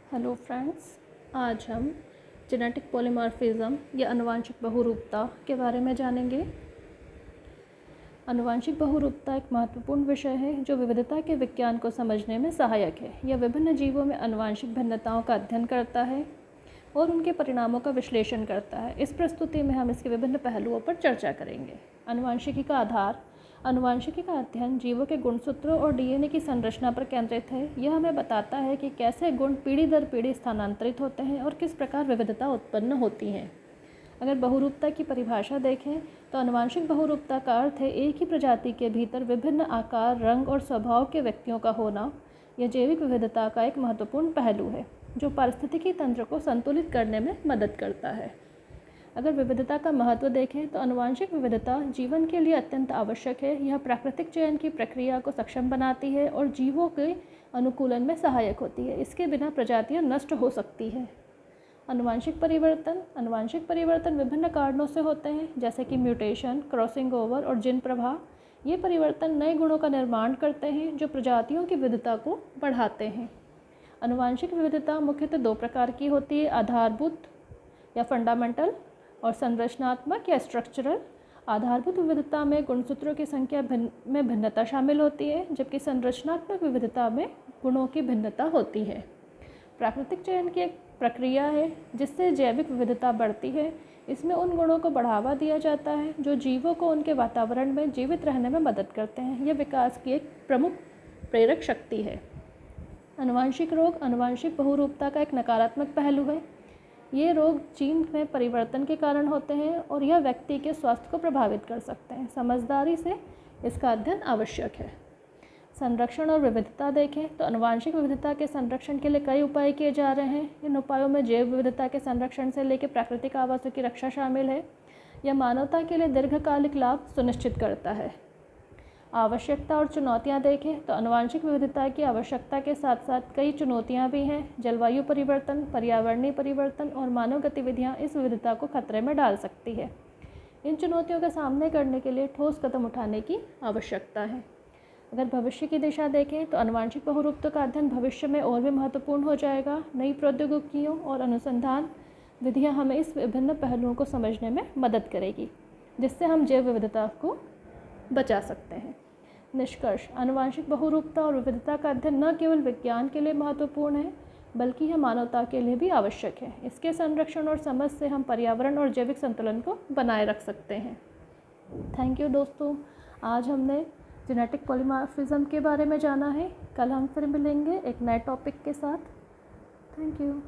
Hello friends, आज हम genetic polymorphism या आनुवंशिक बहुरूपता के बारे में जानेंगे। आनुवंशिक बहुरूपता एक महत्वपूर्ण विषय है जो विविधता के विज्ञान को समझने में सहायक है। यह विभिन्न जीवों में आनुवंशिक भिन्नताओं का अध्ययन करता है और उनके परिणामों का विश्लेषण करता है। इस प्रस्तुति में हम इसके विभिन्न पहलुओं पर चर्चा करेंगे। आनुवंशिकी का आधार। आनुवंशिकी का अध्ययन जीवों के गुणसूत्रों और डीएनए की संरचना पर केंद्रित है। यह हमें बताता है कि कैसे गुण पीढ़ी दर पीढ़ी स्थानांतरित होते हैं और किस प्रकार विविधता उत्पन्न होती है। अगर बहुरूपता की परिभाषा देखें तो आनुवंशिक बहुरूपता का अर्थ है एक ही प्रजाति के भीतर विभिन्न आकार, रंग और स्वभाव के व्यक्तियों का होना। यह जैविक विविधता का एक महत्वपूर्ण पहलू है जो पारिस्थितिकी तंत्र को संतुलित करने में मदद करता है। अगर विविधता का महत्व देखें तो आनुवंशिक विविधता जीवन के लिए अत्यंत आवश्यक है। यह प्राकृतिक चयन की प्रक्रिया को सक्षम बनाती है और जीवों के अनुकूलन में सहायक होती है। इसके बिना प्रजातियां नष्ट हो सकती है। आनुवंशिक परिवर्तन विभिन्न कारणों से होते हैं, जैसे कि म्यूटेशन, क्रॉसिंग ओवर और जीन प्रभाव। ये परिवर्तन नए गुणों का निर्माण करते हैं जो प्रजातियों की विविधता को बढ़ाते हैं। आनुवंशिक विविधता मुख्यतः दो प्रकार की होती है, आधारभूत या फंडामेंटल और संरचनात्मक या स्ट्रक्चरल। आधारभूत विविधता में गुणसूत्रों की संख्या में भिन्नता शामिल होती है, जबकि संरचनात्मक विविधता में गुणों की भिन्नता होती है। प्राकृतिक चयन की एक प्रक्रिया है जिससे जैविक विविधता बढ़ती है। इसमें उन गुणों को बढ़ावा दिया जाता है जो जीवों को उनके वातावरण में जीवित रहने में मदद करते हैं। यह विकास की एक प्रमुख प्रेरक शक्ति है। आनुवंशिक रोग आनुवंशिक बहुरूपता का एक नकारात्मक पहलू है। ये रोग जीन में परिवर्तन के कारण होते हैं और यह व्यक्ति के स्वास्थ्य को प्रभावित कर सकते हैं। समझदारी से इसका अध्ययन आवश्यक है। संरक्षण और विविधता देखें तो आनुवंशिक विविधता के संरक्षण के लिए कई उपाय किए जा रहे हैं। इन उपायों में जैव विविधता के संरक्षण से लेकर प्राकृतिक आवासों की रक्षा शामिल है। यह मानवता के लिए दीर्घकालिक लाभ सुनिश्चित करता है। आवश्यकता और चुनौतियां देखें तो आनुवंशिक विविधता की आवश्यकता के साथ साथ कई चुनौतियां भी हैं। जलवायु परिवर्तन, पर्यावरणीय परिवर्तन और मानव गतिविधियां इस विविधता को खतरे में डाल सकती है। इन चुनौतियों का सामना करने के लिए ठोस कदम उठाने की आवश्यकता है। अगर भविष्य की दिशा देखें तो आनुवंशिक बहुरूपता का अध्ययन भविष्य में और भी महत्वपूर्ण हो जाएगा। नई प्रौद्योगिकियों और अनुसंधान विधियाँ हमें इस विभिन्न पहलुओं को समझने में मदद करेगी, जिससे हम जैव विविधता को बचा सकते हैं। निष्कर्ष: आनुवंशिक बहुरूपता और विविधता का अध्ययन न केवल विज्ञान के लिए महत्वपूर्ण है, बल्कि यह मानवता के लिए भी आवश्यक है। इसके संरक्षण और समझ से हम पर्यावरण और जैविक संतुलन को बनाए रख सकते हैं। थैंक यू दोस्तों, आज हमने जेनेटिक पॉलीमॉर्फिज्म के बारे में जाना है। कल हम फिर मिलेंगे एक नए टॉपिक के साथ। Thank you.